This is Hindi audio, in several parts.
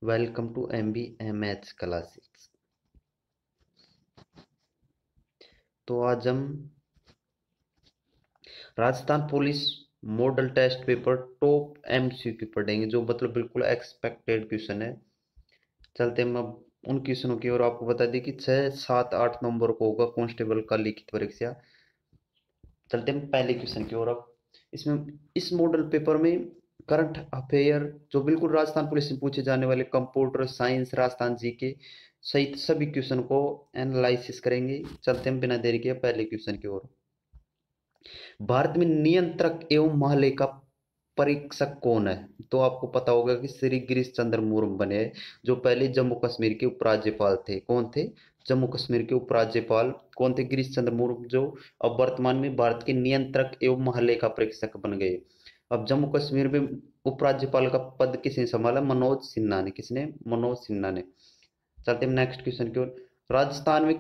Welcome to MBMH classes. तो आज हम Rajasthan police model test paper top MCQ पढ़ेंगे, जो मतलब बिल्कुल एक्सपेक्टेड क्वेश्चन है। चलते हम अब उन क्वेश्चनों की ओर। आपको बता दें कि 6, 7, 8 नंबर को होगा कांस्टेबल का लिखित परीक्षा। चलते हम पहले क्वेश्चन की ओर। अब इसमें इस मॉडल पेपर में करंट अफेयर जो बिल्कुल राजस्थान पुलिस से पूछे जाने वाले कंप्यूटर साइंस, राजस्थान जीके सहित सभी क्वेश्चन को एनालिसिस करेंगे। चलते हम बिना देरी के पहले क्वेश्चन की ओर। भारत में नियंत्रक एवं महालेखा परीक्षक कौन है? तो आपको पता होगा कि श्री गिरीश चंद्र मुर्मू बने हैं, जो पहले जम्मू कश्मीर के उपराज्यपाल थे। कौन थे? जम्मू कश्मीर के उपराज्यपाल कौन थे? गिरीश चंद्र मुर्मू, जो अब वर्तमान में भारत के नियंत्रक एवं महालेखा परीक्षक बन गए। अब जम्मू कश्मीर में उपराज्यपाल का पद किसने संभाला? मनोज सिन्हा ने। किसने? मनोज सिन्हा ने। चलते हैं नेक्स्ट क्वेश्चन की ओर। राजस्थान में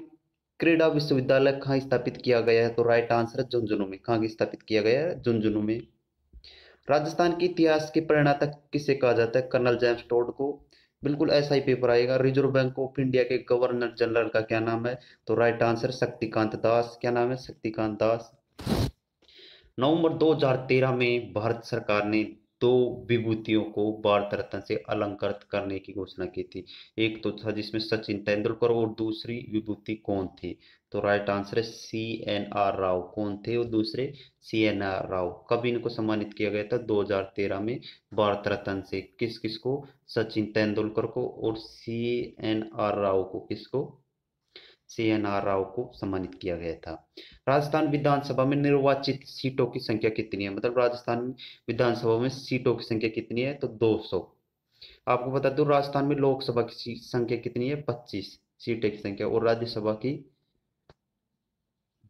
क्रीड़ा विश्वविद्यालय कहाँ स्थापित किया गया है? तो राइट आंसर है झुंझुनू में। कहाँ स्थापित किया गया है? झुंझुनू में। राजस्थान के इतिहास के प्रणेता किसे कहा जाता है? कर्नल जेम्स टोड को। बिल्कुल ऐसा ही पेपर आएगा। रिजर्व बैंक ऑफ इंडिया के गवर्नर जनरल का क्या नाम है? तो राइट आंसर शक्तिकांत दास। क्या नाम है? शक्तिकांत दास। नवंबर 2013 में भारत सरकार ने दो विभूतियों को भारत रत्न से अलंकृत करने की घोषणा की थी। एक तो था जिसमें सचिन तेंदुलकर, और दूसरी विभूति कौन थी? तो राइट आंसर है CNR राव। कौन थे वो दूसरे? CNR राव। कब इनको सम्मानित किया गया था? 2013 में भारत रत्न से। किस किस को? सचिन तेंदुलकर को, और CNR राव को। किसको? CNR राव को सम्मानित किया गया था। राजस्थान विधानसभा में निर्वाचित सीटों की संख्या कितनी है? मतलब राजस्थान विधानसभा में सीटों की संख्या कितनी है? तो 200। आपको बता दूं राजस्थान में लोकसभा की संख्या कितनी है? 25 सीटें की संख्या, और राज्यसभा की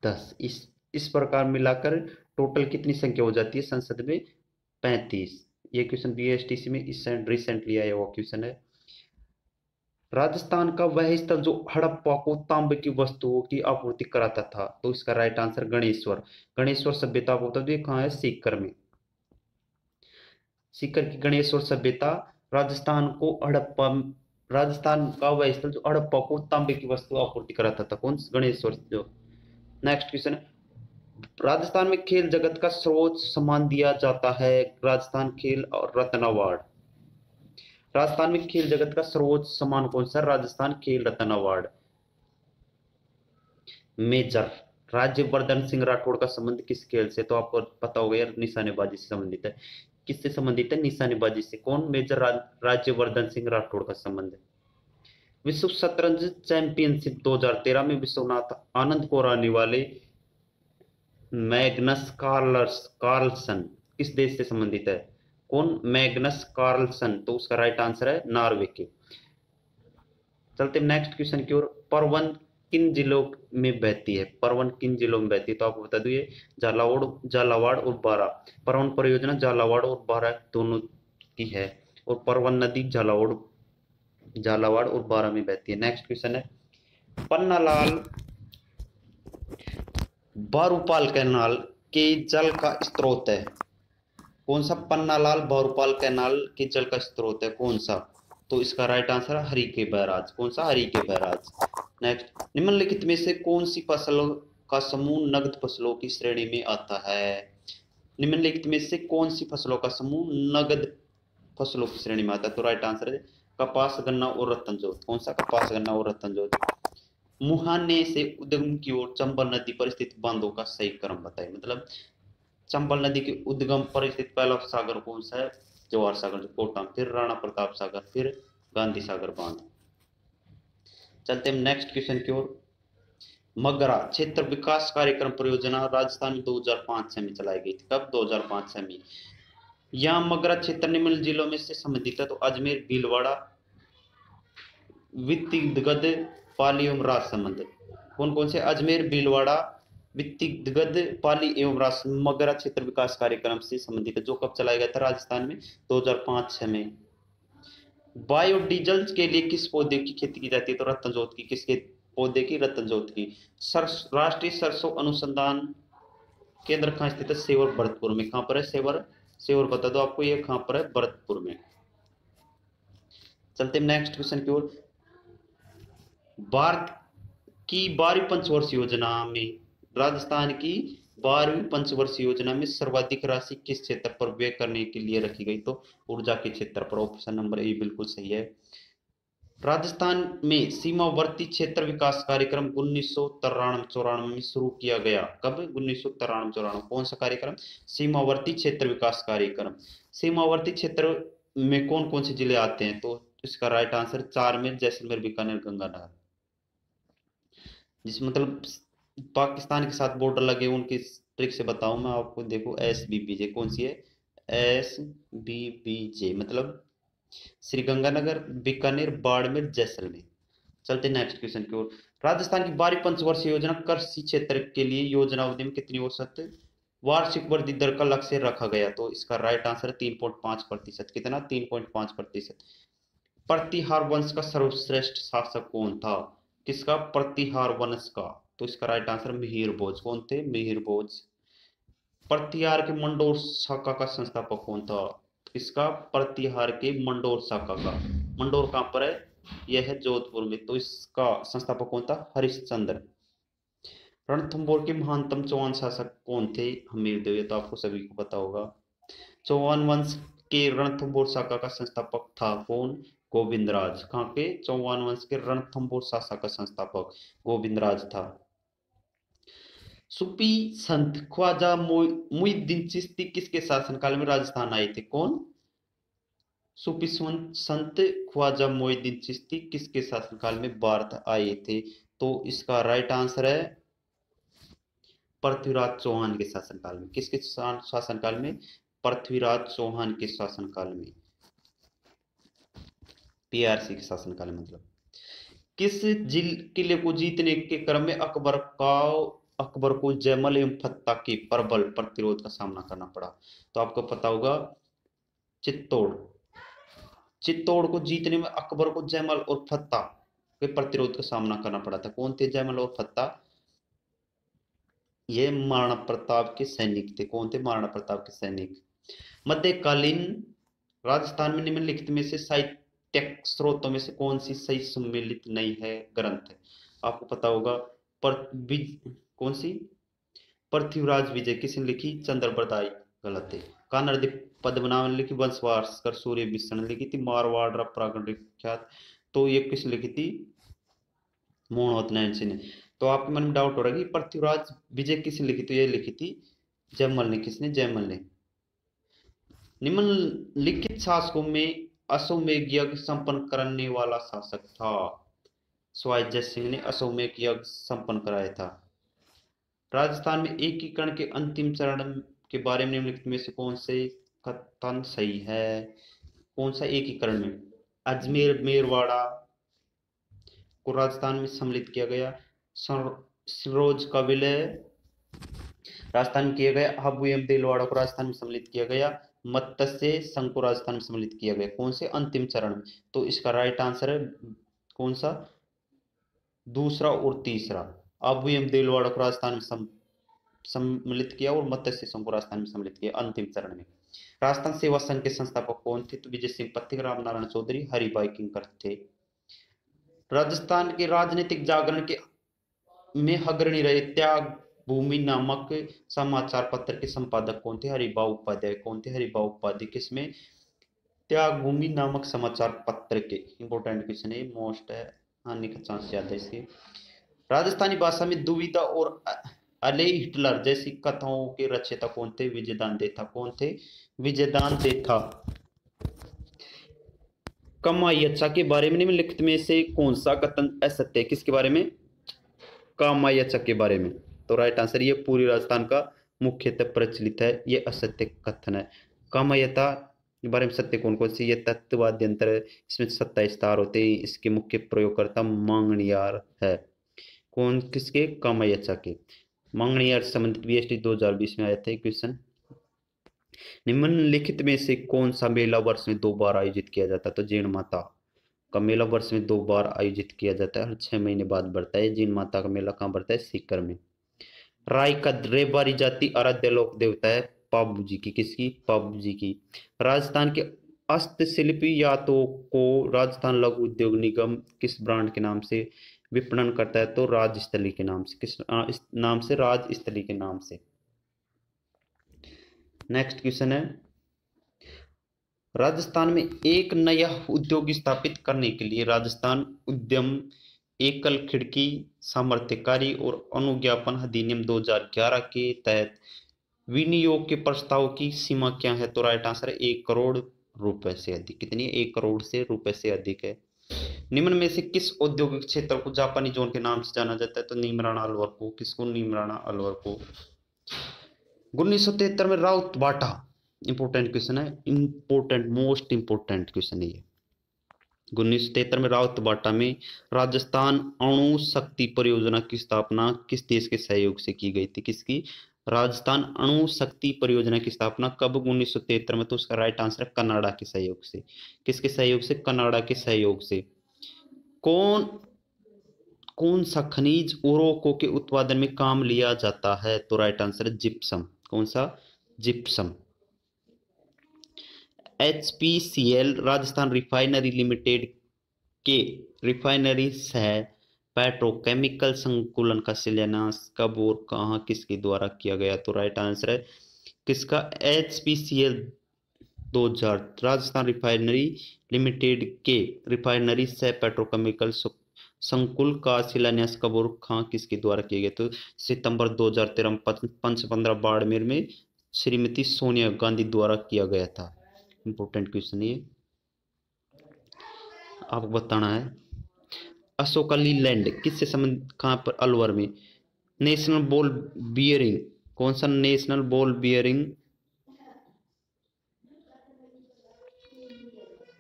10। इस प्रकार मिलाकर टोटल कितनी संख्या हो जाती है संसद में? 35। ये क्वेश्चन BSTC में इस रिसेंटली आया हुआ क्वेश्चन है। राजस्थान का वह स्थल जो हड़प्पा को तांबे की वस्तुओं की आपूर्ति कराता था। तो इसका राइट आंसर गणेश्वर। गणेश्वर सभ्यता को बता दो, ये कहाँ है? सीकर में। सीकर की गणेश्वर सभ्यता राजस्थान को हड़प्पा, राजस्थान का वह स्थल जो हड़प्पा को तांबे की वस्तु आपूर्ति कराता था। कौन? गणेश्वर जो। नेक्स्ट क्वेश्चन है। राजस्थान में खेल जगत का सर्वोच्च सम्मान दिया जाता है राजस्थान खेल और रत्न अवार्ड। राजस्थान में खेल जगत का सर्वोच्च सम्मान कौन सा? राजस्थान खेल रत्न अवार्ड। मेजर राज्यवर्धन सिंह राठौड़ का संबंध किस खेल से? तो आपको पता होगा यार, निशानेबाजी से संबंधित है। किससे संबंधित है? निशानेबाजी से। कौन? मेजर राज्यवर्धन सिंह राठौड़ का संबंध है। विश्व शतरंज चैंपियनशिप 2013 में विश्वनाथ आनंद को हराने वाले मैग्नस कार्लसन किस देश से संबंधित है? कौन? Magnus Carlsen. तो उसका राइट आंसर है नॉर्वे के। चलते नेक्स्ट क्वेश्चन की ओर। परवन किन जिलों में बहती है? परवन किन जिलों में बहती है? तो आपको बता दूं, ये झालावाड़, झालावाड़ और बारा। परवन परियोजना झालावाड़ और बारा दोनों की है, और परवन नदी झालावाड़, झालावाड़ और बारा में बहती है। नेक्स्ट क्वेश्चन है। पन्नालाल बारूपाल कैनाल के जल का स्रोत है? कौन सा? पन्नालाल बारूपाल कैनाल के जल का स्रोत है कौन सा? तो इसका राइट आंसर है हरि के बैराज। कौन सा? हरि के बैराज। नेक्स्ट। निम्नलिखित में से कौन सी फसलों का समूह नगद फसलों की श्रेणी में आता है? निम्नलिखित में से कौन सी फसलों का समूह नगद फसलों की श्रेणी में आता है? तो राइट आंसर है कपास, गन्ना और रतन जोत। कौन सा? कपास, गन्ना और रतन जोत। मुहाने से उद्गम की ओर चंबल नदी पर स्थित बांधों का सही क्रम बताइए। मतलब चंबल नदी के उद्गम पर स्थित पहला सागर कौन सा है? जवाहर सागर, जो कोटा, फिर राणा प्रताप सागर, फिर गांधी सागर बांध। चलते हैं नेक्स्ट क्वेश्चन की ओर। मगरा क्षेत्र विकास कार्यक्रम परियोजना राजस्थान में 2005-6 में चलाई गई थी। कब? 2005-6 में। यहाँ मगरा क्षेत्र निम्न जिलों में से संबंधित है। तो अजमेर, भीलवाड़ा, वित्तिगद, पाली एवं राजसमंद। कौन कौन से? अजमेर, भीलवाड़ा, वित्तिगद, पाली एवं राजसमंद मगरा क्षेत्र विकास कार्यक्रम से संबंधित है, जो कब चलाया गया था? राजस्थान में 2005-6 में। बायोडीजल के लिए किस पौधे की खेती की जाती है? तो रतन जोत की। किसके पौधे की? रतन जोत की। राष्ट्रीय सरसों अनुसंधान केंद्र कहाँ स्थित है? सेवर, भरतपुर में। कहाँ पर है? सेवर। सेवर बता दो आपको, ये कहाँ पर है? भरतपुर में। चलते नेक्स्ट क्वेश्चन की ओर। भारत की 12वीं पंचवर्षीय योजना में, राजस्थान की 12वीं पंचवर्षीय योजना में सर्वाधिक राशि किस क्षेत्र पर व्यय करने के लिए रखी गई? तो ऊर्जा के क्षेत्र पर। ऑप्शन नंबर ए बिल्कुल सही है। राजस्थान में सीमावर्ती क्षेत्र विकास कार्यक्रम 1993-94 में शुरू किया गया। कब? 1993-94। कौन सा कार्यक्रम? सीमावर्ती क्षेत्र विकास कार्यक्रम। सीमावर्ती क्षेत्र में कौन कौन से जिले आते हैं? तो इसका राइट आंसर 4 में जैसलमेर, बीकानेर, गंगानगर। जिस मतलब पाकिस्तान के साथ बॉर्डर लगे, उनकी ट्रिक से बताऊं मैं आपको। देखो SBBJ कौन सी है? SBBJ मतलब श्रीगंगानगर, बीकानेर, बाड़मेर, जैसलमेर। चलते नेक्स्ट क्वेश्चन की ओर। राजस्थान की 12वीं पंचवर्षीय योजना कृषि क्षेत्र के लिए योजना अवधि में कितनी औसत वार्षिक वृद्धि दर का लक्ष्य रखा गया? तो इसका राइट आंसर 3.5%। कितना? 3.5%। प्रतिहार वंश का सर्वश्रेष्ठ शासक कौन था? किसका? प्रतिहार वंश का। तो इसका राइट आंसर मिहिर भोज। कौन थे? मिहिर भोज। प्रतिहार के मंडोर शाखा का संस्थापक कौन था? किसका? प्रतिहार के मंडोर शाखा का। मंडोर कहां पर है? यह है जोधपुर में। तो इसका संस्थापक कौन था? हरिश्चंद्र। रणथंभौर के महानतम चौहान शासक कौन थे? हमीरदेव। ये तो आपको सभी को पता होगा। चौहान वंश के रणथंभौर शाखा का संस्थापक था कौन? गोविंदराज। कहाँ के? चौहान वंश के रणथंभौर शाखा का संस्थापक गोविंदराज था। सूफी संत ख्वाजा मुइनुद्दीन चिश्ती किसके शासनकाल में राजस्थान आए थे? कौन? सूफी संत ख्वाजा मुइनुद्दीन चिश्ती किसके शासनकाल में भारत आए थे? तो इसका राइट आंसर है पृथ्वीराज चौहान के शासनकाल में। किसके शासनकाल में? पृथ्वीराज चौहान के शासनकाल में। PRC के शासनकाल में मतलब। किस किले को जीतने के क्रम में अकबर को जयमल एवं फत्ता के प्रबल प्रतिरोध का सामना करना पड़ा? तो आपको पता होगा चित्तौड़। चित्तौड़ को जीतने में अकबर को जयमल और फत्ता के प्रतिरोध का सामना करना पड़ा था। कौन थे जयमल और फत्ता? ये महाराणा प्रताप के सैनिक थे। कौन थे? महाराणा प्रताप के सैनिक। मध्यकालीन राजस्थान में निम्नलिखित में से साहित्यिक स्रोतों में से कौन सी सही सम्मिलित नहीं है ग्रंथ है? आपको पता होगा कौन सी? पृथ्वीराज विजय किसने लिखी? चंद्रबरदाई। गलत है। कानरदेव पद्मनाभ ने लिखी। वंशवास्कर सूर्य विष्णु ने लिखी थी। मारवाड़ प्रागण विख्यात, तो ये किसने लिखी थी? मोहम्मद नैन्सी ने। तो आपके मन में डाउट हो रहा है कि पृथ्वीराज विजय किसने लिखी? तो ये लिखी थी जयमल ने। किसने? जयमल ने। निम्नलिखित शासकों में अश्वमेध यज्ञ संपन्न करने वाला शासक था? सवाई जय सिंह ने अश्वमेध यज्ञ संपन्न कराया था। राजस्थान में एकीकरण के अंतिम चरण के बारे में निम्नलिखित में से कौन से कथन सही है? कौन सा एकीकरण में? अजमेर मेरवाड़ा को राजस्थान में सम्मिलित किया गया। सिरोज का विलय राजस्थान में किया गया। हाबू एवं देलवाड़ा को राजस्थान में सम्मिलित किया गया। मत्स्य संघ को राजस्थान में सम्मिलित किया गया। कौन से? अंतिम चरण में। तो इसका राइट आंसर है कौन सा? दूसरा और तीसरा। हाबू एवं देलवाड़ा को राजस्थान में सम्मिलित किया और मत्स्य संघ को राजस्थान में सम्मिलित किया अंतिम चरण में। राजस्थान सेवा संघ के संस्थापक कौन थे? तो विजय सिंह पथिक, राम नारायण चौधरी, हरिभाई किंकर थे। राजस्थान के राजनीतिक जागरण के में अग्रणी रहे त्याग भूमि नामक समाचार पत्र के संपादक कौन थे? हरिभाऊ उपाध्याय। कौन थे? हरिभाऊ उपाध्याय। किसमें? त्याग भूमि नामक समाचार पत्र के। इंपोर्टेंट क्वेश्चन है, मोस्ट है, आने का चांस ज्यादा है इसके। राजस्थानी भाषा में दुविधा और अले हिटलर जैसी कथाओं के रचयिता कौन थे? विजयदान देथा। कौन थे? विजयदान देथा। कामायच्चा के बारे में निम्नलिखित में से कौन सा कथन असत्य है? किसके बारे में? कामायच्चा के बारे में। तो राइट आंसर ये पूरी राजस्थान का मुख्यतः प्रचलित है, ये असत्य कथन है। कामायता के बारे में सत्य कौन कौन सी? ये तत्वाद्यंतर है, इसमें 27 तार होते हैं। इसके मुख्य प्रयोगकर्ता मांगणियार है। कौन? किसके? कामायच्चा के। मांगणियार से संबंधित BST 2020 में आया था क्वेश्चन। निम्नलिखित में से कौन सा मेला वर्ष में 2 बार आयोजित किया जाता है? तो जीण माता का मेला वर्ष में 2 बार आयोजित किया जाता है, हर 6 महीने बाद बढ़ता है। जीण माता का मेला कहाँ बढ़ता है? सीकर में। राय का रेबारी जाति आराध्य लोक देवता है पाबू जी की। किसकी? पाबू जी की। राजस्थान के हस्तशिल्प यातों को राजस्थान लघु उद्योग निगम किस ब्रांड के नाम से विपणन करता है? तो राजस्थली के नाम से। किस इस नाम से? राजस्थली के नाम से। नेक्स्ट क्वेश्चन है, राजस्थान में एक नया उद्योग स्थापित करने के लिए राजस्थान उद्यम एकल खिड़की सामर्थ्यकारी और अनुज्ञापन अधिनियम 2011 के तहत विनियोग के प्रस्ताव की सीमा क्या है? तो राइट आंसर है 1 करोड़ रुपए से अधिक। कितनी है? 1 करोड़ से रुपए से अधिक है। निम्न में से किस औद्योगिक क्षेत्र को जापानी जोन के नाम से जाना जाता है? तो नीमराणा अलवर को। किसको? नीमराणा अलवर को। 1973 में राउत बाटा, इंपोर्टेंट क्वेश्चन है, इंपोर्टेंट, मोस्ट इंपोर्टेंट क्वेश्चन है ये। 1973 में राउत बाटा में राजस्थान अणु शक्ति परियोजना की स्थापना किस देश के सहयोग से की गई थी? किसकी? राजस्थान अणु शक्ति परियोजना की स्थापना कब? 1973 में। तो उसका राइट आंसर है कनाडा के सहयोग से। किसके सहयोग से? कनाडा के सहयोग से। कौन कौन सा खनिज उर्वरकों के उत्पादन में काम लिया जाता है? तो राइट आंसर है जिप्सम। कौन सा? Gypsum. HPCL Rajasthan refinery limited के रिफाइनरी सह पेट्रोकेमिकल संकुलन का शिलान्यास कब और कहां किसके द्वारा किया गया? तो राइट आंसर है किसका? एचपीसीएल 2000 राजस्थान रिफाइनरी लिमिटेड के रिफाइनरी सह पेट्रोकेमिकल संकुल का शिलान्यास कब और कहां किसके द्वारा किया गया? तो सितंबर 2013 में पंचपंद्रा बाड़मेर में श्रीमती सोनिया गांधी द्वारा किया गया था। इंपोर्टेंट क्वेश्चन ये आपको बताना है। अशोका लीलैंड किससे संबंध? कहां पर? अलवर में। नेशनल बॉल बियरिंग, कौन सा? नेशनल बॉल बियरिंग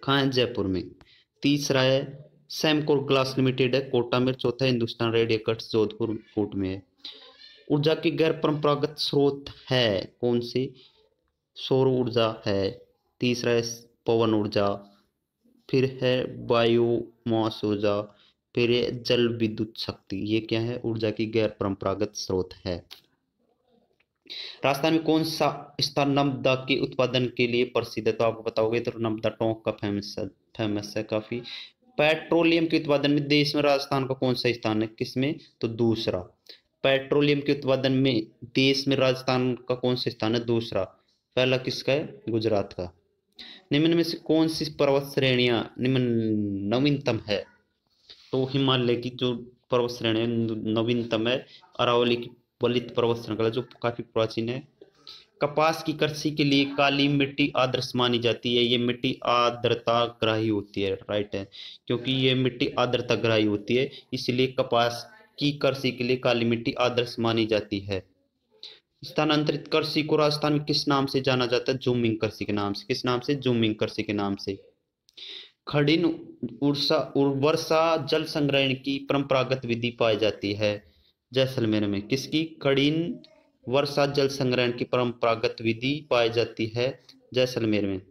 कहाँ है? जयपुर में। तीसरा है सैमकोर ग्लास लिमिटेड है कोटा में। चौथा हिंदुस्तान रेडियोकट्स जोधपुर कोट में है। ऊर्जा के गैर परंपरागत स्रोत है कौन से? सौर ऊर्जा है। तीसरा है पवन ऊर्जा, फिर है बायोमास ऊर्जा, फिर है जल विद्युत शक्ति। ये क्या है? ऊर्जा की गैर परंपरागत स्रोत है। राजस्थान में कौन सा स्थान नर्मदा के उत्पादन के लिए प्रसिद्ध है? तो आपको बताओगे तो नर्मदा टोंक का फेमस है काफी। पेट्रोलियम के उत्पादन में देश में राजस्थान का कौन सा स्थान है? किसमें? तो दूसरा। पेट्रोलियम के उत्पादन में देश में राजस्थान का कौन सा स्थान है? दूसरा। पहला किसका है? गुजरात का। निम्न में से कौन सी पर्वत श्रेणियां नवीनतम है? तो हिमालय की जो पर्वत श्रेणी नवीनतम है अरावली की वलित पर्वत श्रृंखला जो काफी प्राचीन है। कपास की कृषि के लिए काली मिट्टी आदर्श मानी जाती है। ये मिट्टी आर्द्रता ग्राही होती है। राइट है, क्योंकि ये मिट्टी आर्द्रता ग्राही होती है इसलिए कपास की कृषि के लिए काली मिट्टी आदर्श मानी जाती है। स्थानांतरित कृषि को राजस्थान में किस नाम से जाना जाता है? जूमिंग कृषि के नाम से। किस नाम से? जूमिंग कृषि के नाम से। खड़ीन वर्षा जल संग्रहण की परंपरागत विधि पाई जाती है जैसलमेर में। किसकी? खड़ीन वर्षा जल संग्रहण की परंपरागत विधि पाई जाती है जैसलमेर में।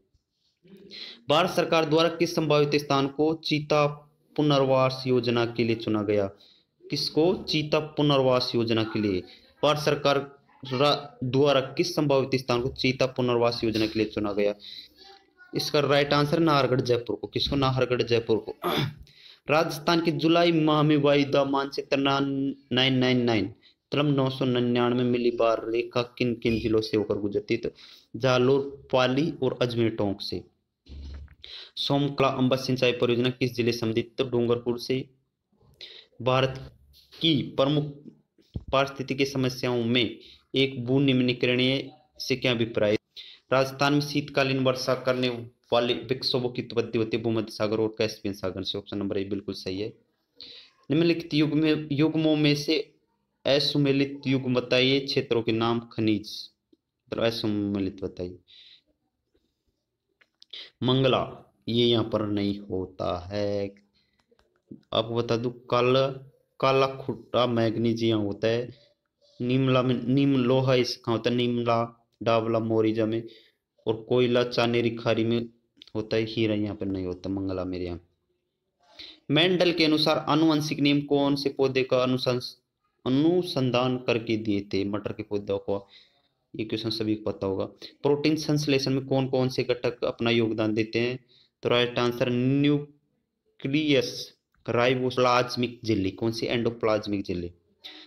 भारत सरकार द्वारा किस संभावित स्थान को चीता पुनर्वास योजना के लिए चुना गया? किसको? चीता पुनर्वास योजना के लिए भारत सरकार द्वारा किस संभावित स्थान को चीता पुनर्वास योजना के लिए चुना गया? इसका राइट आंसर नाहरगढ़ जयपुर को। किसको? नाहरगढ़ जयपुर को। राजस्थान के जुलाई माह में वायुदा मानचित्र 999 मतलब 999 मिलीबार रेखा किन किन जिलों से होकर गुजरती है? तो जालोर, पाली और अजमेर टोंक से। सोमकला अंबा सिंचाई परियोजना किस जिले से संबंधित? तो डूंगरपुर से। भारत की प्रमुख पारिस्थितिकी समस्याओं में एक भू निम्नीकरणीय से क्या अभिप्राय? राजस्थान में शीतकालीन वर्षा करने वाले विक्षोभों की उत्पत्ति होती है भूमध्य सागर और कैस्पियन सागर से। ऑप्शन नंबर ए बिल्कुल सही है। निम्नलिखित युग्मों में से असुमेलित युग्म बताइए। क्षेत्रों के नाम खनिज मतलब असुमेलित बताइए। मंगला ये यहाँ पर नहीं होता है। आपको बता दूं काला खुट्टा मैग्नीज यहाँ होता है। नीमला में नीम लोहा इसका होता है नीमला डावला मोरिजा में। और कोयला चानेरी खारी में होता है। हीरा यहाँ पर नहीं होता मंगला मेरे यहाँ। मेंडल के अनुसार आनुवंशिक नियम कौन से पौधे का अनुसंधान करके दिए थे? मटर के पौधे को ये क्वेश्चन सभी को पता होगा। प्रोटीन संश्लेषण में कौन कौन से घटक अपना योगदान देते हैं? तो राइट आंसर न्यूक्लियस राइबोप्लाज्मिक झिल्ली। कौन सी? एंडोप्लाज्मिक झिल्ली।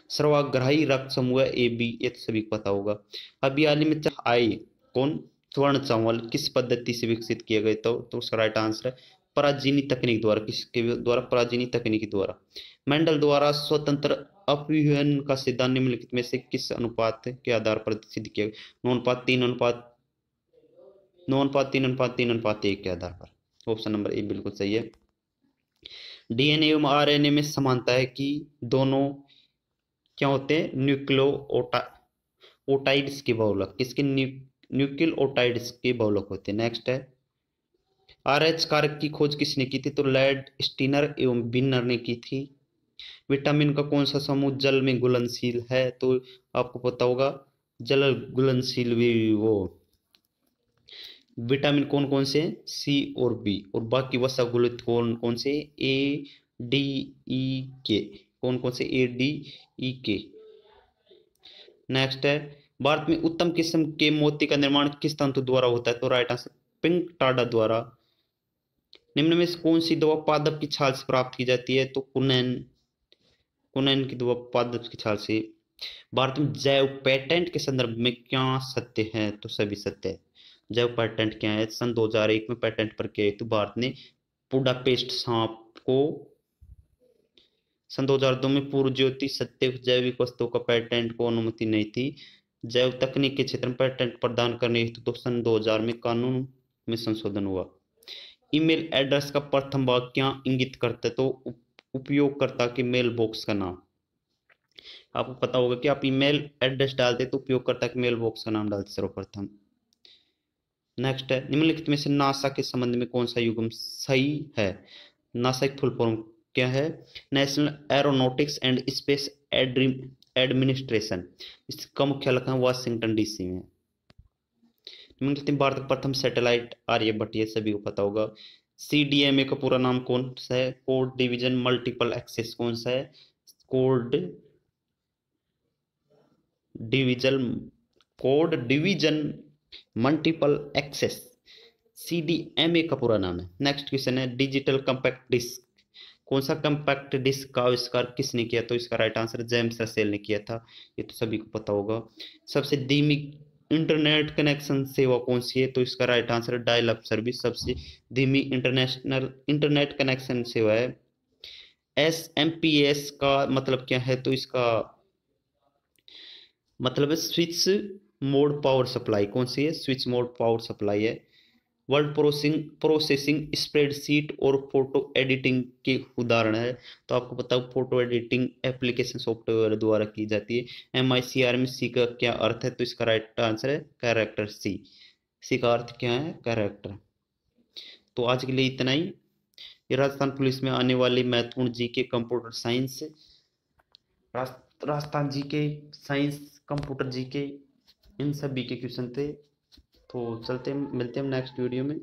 सर्वाग्राही रक्त समूह ए बी, ये तो सभी को पता होगा। अभी हाल ही में आई कौन? स्वर्ण चावल किस पद्धति से विकसित किए गए? तो उसका राइट आंसर है पराजीनी तकनीक द्वारा। किसके द्वारा? पराजीनी तकनीक द्वारा। मेंडल द्वारा स्वतंत्र अपव्यूहन का सिद्धांत निम्नलिखित में से किस अनुपात के आधार पर सिद्ध किया गया? 9:3:3:3:3:1 के आधार पर। ऑप्शन नंबर ए बिल्कुल सही है। डीएनए एवं आरएनए में समानता है कि दोनों क्या होते हैं? न्यूक्लियो ओटाइड्स के बहुलक। किसके? न्यूक्लियो ओटाइड्स के बहुलक होते हैं। नेक्स्ट है आरएच कारक की खोज किसने की थी? तो लैड स्टीनर एवं बिनर ने की थी। विटामिन का कौन सा समूह जल में घुलनशील है? तो आपको पता होगा जल घुलनशील भी वो विटामिन कौन कौन से? सी और बी। और बाकी वसा घुलित कौन कौन से? ए डी ई के। कौन कौन से? ए डी ई के। नेक्स्ट है भारत में उत्तम किस्म के मोती का निर्माण किस तंतु द्वारा होता है? तो राइट आंसर पिंक टाडा द्वारा। निम्न में से कौन सी दवा पादप की छाल से प्राप्त की जाती है? तो कुनैन कुनैन की दवा पादप की छाल से। भारत में जैव पेटेंट के संदर्भ में क्या सत्य है? तो सभी सत्य है। जैव पेटेंट क्या है? सन 2001 में पेटेंट पर किया तो भारत ने बुडापेस्ट सांप को। सन 2002 में पूर्व ज्योति सत्य जैविक वस्तुओं का पेटेंट को अनुमति नहीं थी। जैव तकनीक के क्षेत्र में पेटेंट प्रदान करने हेतु तो सन 2000 में कानून में संशोधन हुआ। ईमेल एड्रेस का प्रथम भाग क्या इंगित करता है? तो उपयोगकर्ता के मेल बॉक्स का नाम। आपको पता होगा कि आप ईमेल एड्रेस डालते तो उपयोगकर्ता के मेल बॉक्स का नाम डालते सर्वप्रथम। नेक्स्ट है निम्नलिखित में से नासा के संबंध में कौन सा युग्म सही है? नासा की फुल फॉर्म क्या है? National aeronautics and space administration. इसका मुख्यालय कहाँ? वाशिंगटन डीसी में। निम्नलिखित में भारत का प्रथम सैटेलाइट आर्यभट्ट, ये सभी को पता होगा। सीडीएमए का पूरा नाम कौन सा है? Code division multiple access. कौन सा है? Code division code division multiple access, CDMA का पूरा नाम है। नेक्स्ट क्वेश्चन है डिजिटल कंपैक्ट डिस्क। कौन सा कंपैक्ट डिस्क का आविष्कार किसने किया? तो इसका राइट आंसर जेम्स रसेल ने किया था। ये तो सभी को पता होगा। सबसे धीमी इंटरनेट कनेक्शन सेवा कौन सी है? तो इसका right answer dial up service सबसे धीमी इंटरनेशनल इंटरनेट कनेक्शन सेवा है। एसएमपीएस का मतलब क्या है? तो इसका मतलब है स्विच मोड पावर सप्लाई। कौन सी है? स्विच मोड पावर सप्लाई है। वर्ड प्रोसेसिंग स्प्रेडशीट और फोटो एडिटिंग के उदाहरण है। तो आपको पता है फोटो एडिटिंग एप्लीकेशन सॉफ्टवेयर द्वारा की जाती है। एमआईसीआर में सी का क्या अर्थ है? तो इसका राइट आंसर है कैरेक्टर। सी सी का अर्थ क्या है? कैरेक्टर। तो आज के लिए इतना ही। ये राजस्थान पुलिस में आने वाली महत्वपूर्ण GK computer science Rajasthan GK science computer GK इन सभी के क्वेश्चन थे। तो चलते मिलते हैं नेक्स्ट वीडियो में।